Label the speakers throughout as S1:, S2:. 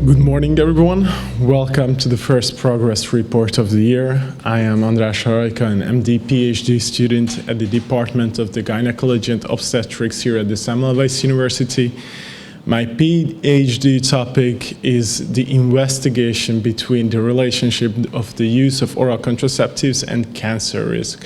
S1: Good morning, everyone. Welcome to the first progress report of the year. I am András, Harajka, an MD PhD student at the Department of the Gynecology and Obstetrics here at the Semmelweis University. My PhD topic is the investigation between the relationship of the use of oral contraceptives and cancer risk.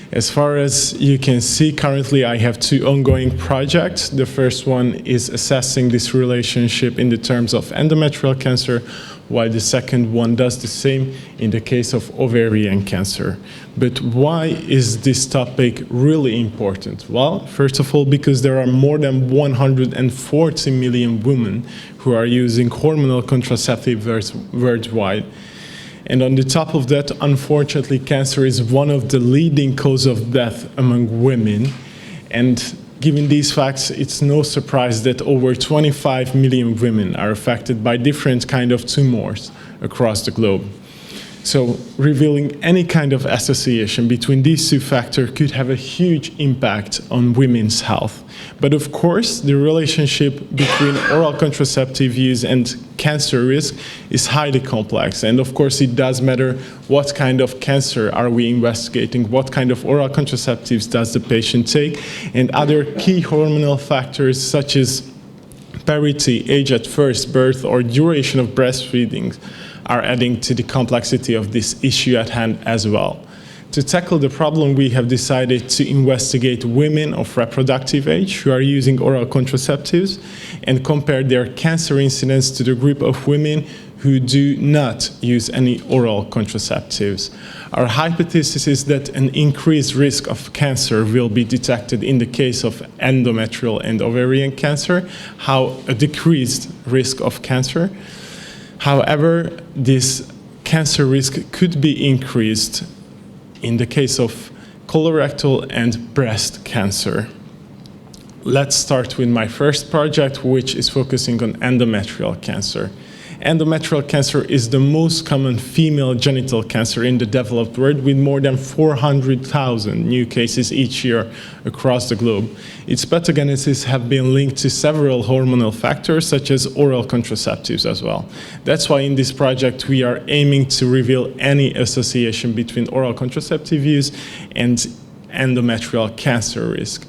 S1: As far as you can see, currently I have two ongoing projects. The first one is assessing this relationship in the terms of endometrial cancer, while the second one does the same in the case of ovarian cancer. But why is this topic really important? Well, first of all, because there are more than 140 million women who are using hormonal contraceptives worldwide. And on the top of that, unfortunately, cancer is one of the leading causes of death among women. And given these facts, it's no surprise that over 25 million women are affected by different kinds of tumors across the globe. So revealing any kind of association between these two factors could have a huge impact on women's health. But of course, the relationship between oral contraceptive use and cancer risk is highly complex. And of course, it does matter what kind of cancer are we investigating, what kind of oral contraceptives does the patient take, and other key hormonal factors such as parity, age at first birth, or duration of breastfeeding are adding to the complexity of this issue at hand as well. To tackle the problem, we have decided to investigate women of reproductive age who are using oral contraceptives and compare their cancer incidence to the group of women who do not use any oral contraceptives. Our hypothesis is that an increased risk of cancer will be detected in the case of endometrial and ovarian cancer, a decreased risk of cancer. However, this cancer risk could be increased in the case of colorectal and breast cancer. Let's start with my first project, which is focusing on endometrial cancer. Endometrial cancer is the most common female genital cancer in the developed world, with more than 400,000 new cases each year across the globe. Its pathogenesis have been linked to several hormonal factors, such as oral contraceptives as well. That's why in this project we are aiming to reveal any association between oral contraceptive use and endometrial cancer risk.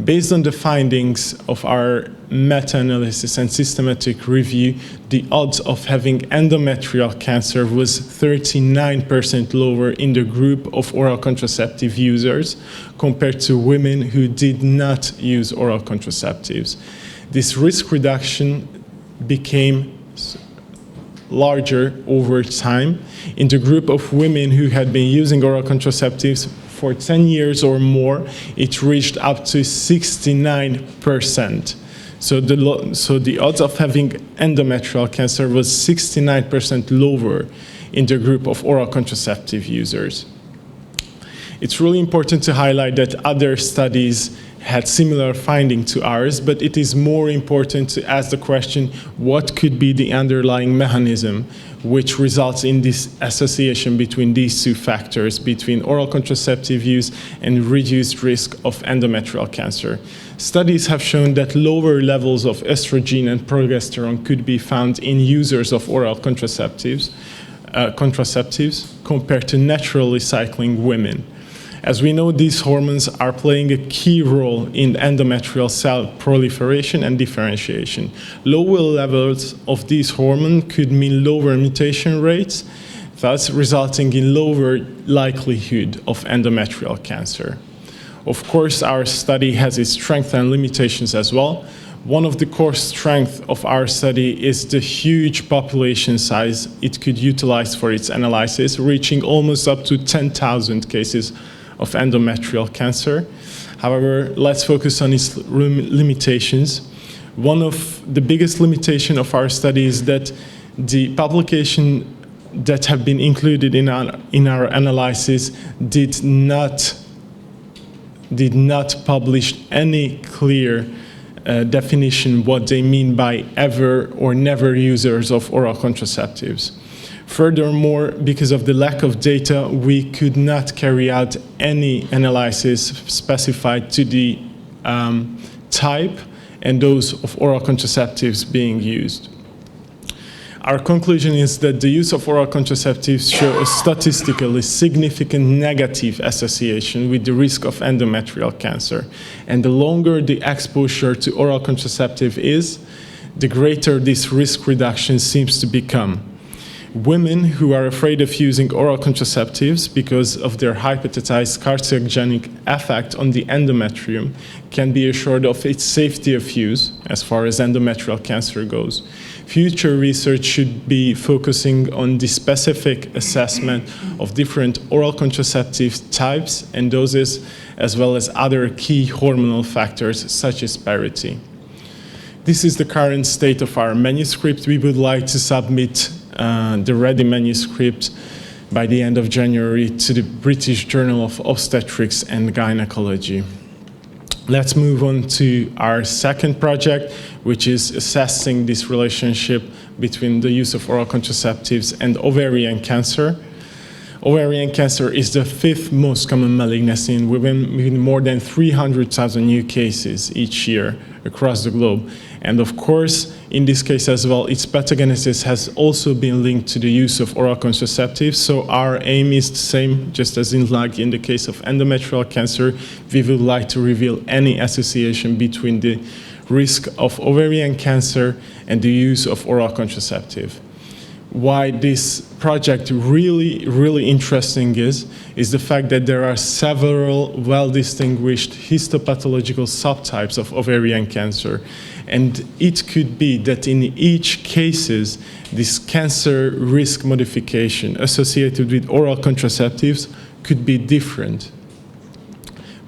S1: Based on the findings of our meta-analysis and systematic review, the odds of having endometrial cancer was 39% lower in the group of oral contraceptive users compared to women who did not use oral contraceptives. This risk reduction became larger over time in the group of women who had been using oral contraceptives for 10 years or more. It reached up to 69%. So the odds of having endometrial cancer was 69% lower in the group of oral contraceptive users. It's really important to highlight that other studies had similar findings to ours, but it is more important to ask the question, what could be the underlying mechanism which results in this association between these two factors, between oral contraceptive use and reduced risk of endometrial cancer. Studies have shown that lower levels of estrogen and progesterone could be found in users of oral contraceptives compared to naturally cycling women. As we know, these hormones are playing a key role in endometrial cell proliferation and differentiation. Lower levels of these hormones could mean lower mutation rates, thus resulting in lower likelihood of endometrial cancer. Of course, our study has its strengths and limitations as well. One of the core strengths of our study is the huge population size it could utilize for its analysis, reaching almost up to 10,000 cases of endometrial cancer. However, let's focus on its limitations. One of the biggest limitations of our study is that the publications that have been included in our analysis did not publish any clear definition what they mean by ever or never users of oral contraceptives. Furthermore, because of the lack of data, we could not carry out any analysis specified to the type and dose of oral contraceptives being used. our conclusion is that the use of oral contraceptives show a statistically significant negative association with the risk of endometrial cancer. And the longer the exposure to oral contraceptive is, the greater this risk reduction seems to become. Women who are afraid of using oral contraceptives because of their hypothesized carcinogenic effect on the endometrium can be assured of its safety of use as far as endometrial cancer goes. Future research should be focusing on the specific assessment of different oral contraceptive types and doses, as well as other key hormonal factors such as parity. This is the current state of our manuscript. We would like to submit the ready manuscript by the end of January to the British Journal of Obstetrics and Gynecology. Let's move on to our second project, which is assessing this relationship between the use of oral contraceptives and ovarian cancer. Ovarian cancer is the 5th most common malignancy in women, with more than 300,000 new cases each year across the globe. And of course, in this case as well, its pathogenesis has also been linked to the use of oral contraceptives. So our aim is the same, just as in the case of endometrial cancer. We would like to reveal any association between the risk of ovarian cancer and the use of oral contraceptive. Why this project really interesting is the fact that there are several well-distinguished histopathological subtypes of ovarian cancer. And it could be that in each cases, this cancer risk modification associated with oral contraceptives could be different.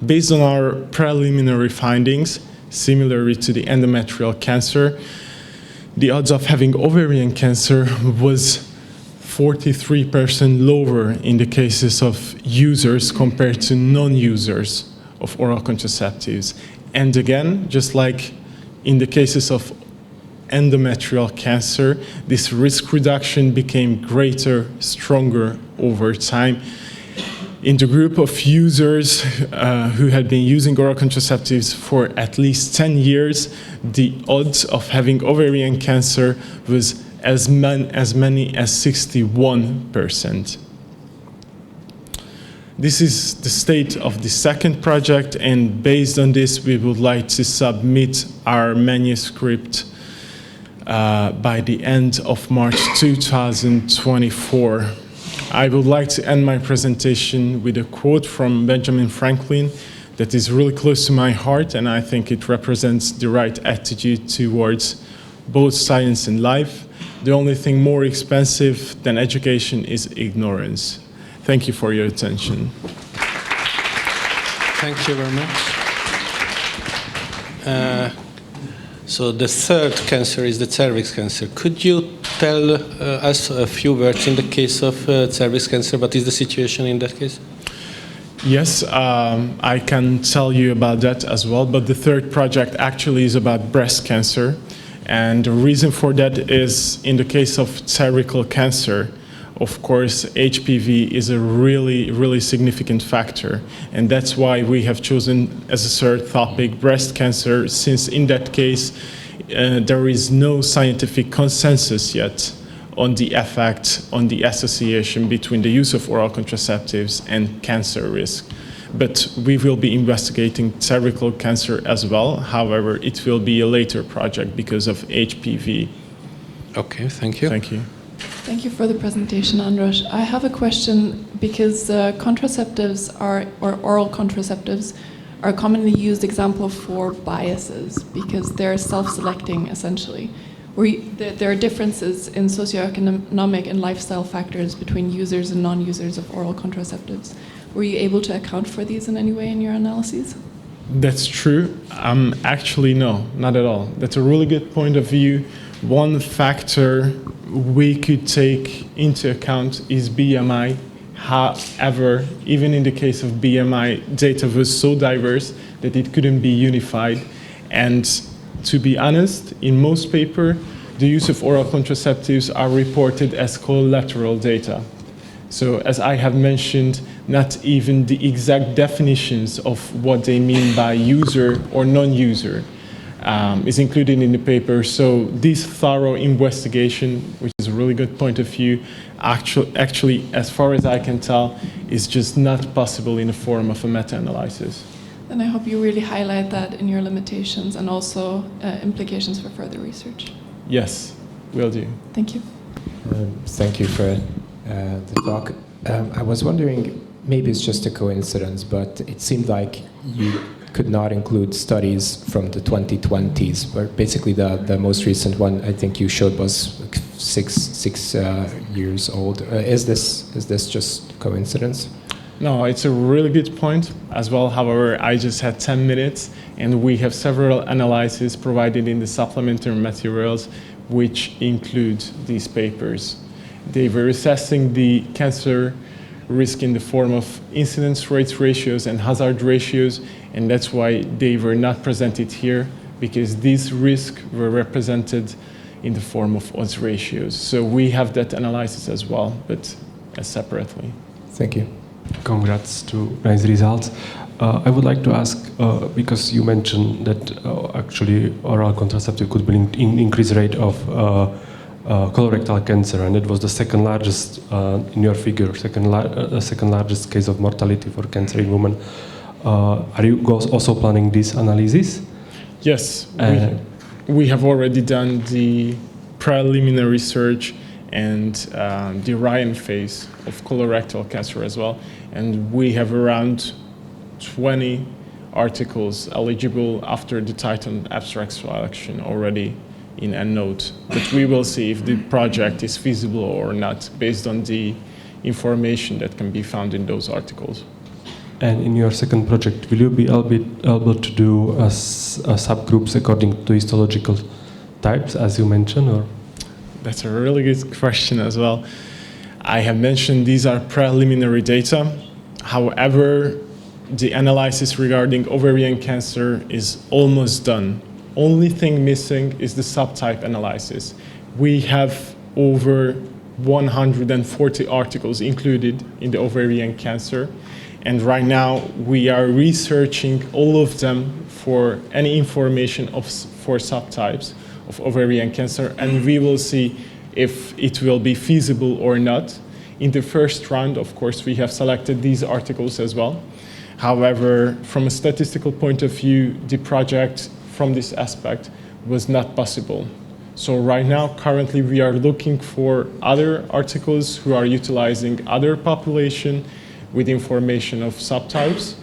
S1: Based on our preliminary findings, similarly to the endometrial cancer, the odds of having ovarian cancer was 43% lower in the cases of users compared to non-users of oral contraceptives. And again, just like in the cases of endometrial cancer, this risk reduction became greater, stronger over time. In the group of users who had been using oral contraceptives for at least 10 years, the odds of having ovarian cancer was as many as 61%. This is the state of the second project, and based on this, we would like to submit our manuscript by the end of March 2024. I would like to end my presentation with a quote from Benjamin Franklin that is really close to my heart, and I think it represents the right attitude towards both science and life. The only thing more expensive than education is ignorance. Thank you for your attention.
S2: Thank you very much. So the third cancer is the cervix cancer. Could you tell us a few words in the case of cervix cancer? What is the situation in that case?
S1: Yes, I can tell you about that as well, but the third project actually is about breast cancer. And the reason for that is, in the case of cervical cancer, of course, HPV is a really significant factor. And that's why we have chosen as a third topic breast cancer, since in that case, there is no scientific consensus yet on the effect, on the association between the use of oral contraceptives and cancer risk. But we will be investigating cervical cancer as well. However, it will be a later project because of HPV.
S2: Okay, thank you.
S1: Thank you.
S3: Thank you for the presentation, András. I have a question because contraceptives or oral contraceptives are commonly used example for biases because they're self-selecting essentially. There are differences in socioeconomic and lifestyle factors between users and non-users of oral contraceptives. Were you able to account for these in any way in your analyses?
S1: That's true. Actually, no, not at all. That's a really good point of view. One factor we could take into account is BMI. However, even in the case of BMI, data was so diverse that it couldn't be unified. And to be honest, in most papers, the use of oral contraceptives are reported as collateral data. So as I have mentioned, not even the exact definitions of what they mean by user or non-user is included in the paper. So this thorough investigation, which is a really good point of view, actually, as far as I can tell, is just not possible in the form of a meta-analysis.
S3: And I hope you really highlight that in your limitations and also implications for further research.
S1: Yes, will do.
S3: Thank you.
S4: Thank you for the talk. I was wondering, maybe it's just a coincidence, but it seemed like you could not include studies from the 2020s, where basically the most recent one I think you showed was like six years old. Is this just coincidence?
S1: No, it's a really good point as well. However, I just had 10 minutes, and we have several analyses provided in the supplementary materials which include these papers. They were assessing the cancer risk in the form of incidence rate ratios and hazard ratios, and that's why they were not presented here, because these risks were represented in the form of odds ratios. So we have that analysis as well, but separately.
S4: Thank you.
S5: Congrats to nice results. I would like to ask, because you mentioned that actually oral contraceptive could bring increased rate of colorectal cancer, and it was the second largest in your figure, second largest case of mortality for cancer in women. Are you also planning this analysis?
S1: Yes, we have already done the preliminary research and the Ryan phase of colorectal cancer as well, and we have around 20 articles eligible after the Titan abstract selection already in EndNote. But we will see if the project is feasible or not based on the information that can be found in those articles.
S5: And in your second project, will you be able to do subgroups according to histological types, as you mentioned, or?
S1: That's a really good question as well. I have mentioned these are preliminary data. However, the analysis regarding ovarian cancer is almost done. Only thing missing is the subtype analysis. We have over 140 articles included in the ovarian cancer, and right now we are researching all of them for any information for subtypes of ovarian cancer, and we will see if it will be feasible or not. In the first round, of course, we have selected these articles as well. However, from a statistical point of view, the project from this aspect was not possible. So right now, currently, we are looking for other articles who are utilizing other population with information of subtypes,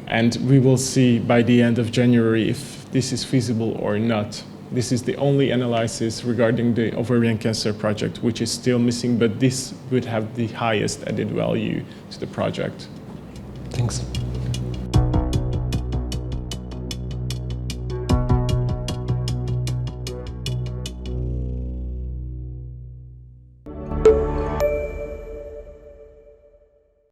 S1: and we will see by the end of January if this is feasible or not. This is the only analysis regarding the ovarian cancer project, which is still missing, but this would have the highest added value to the project.
S5: Thanks.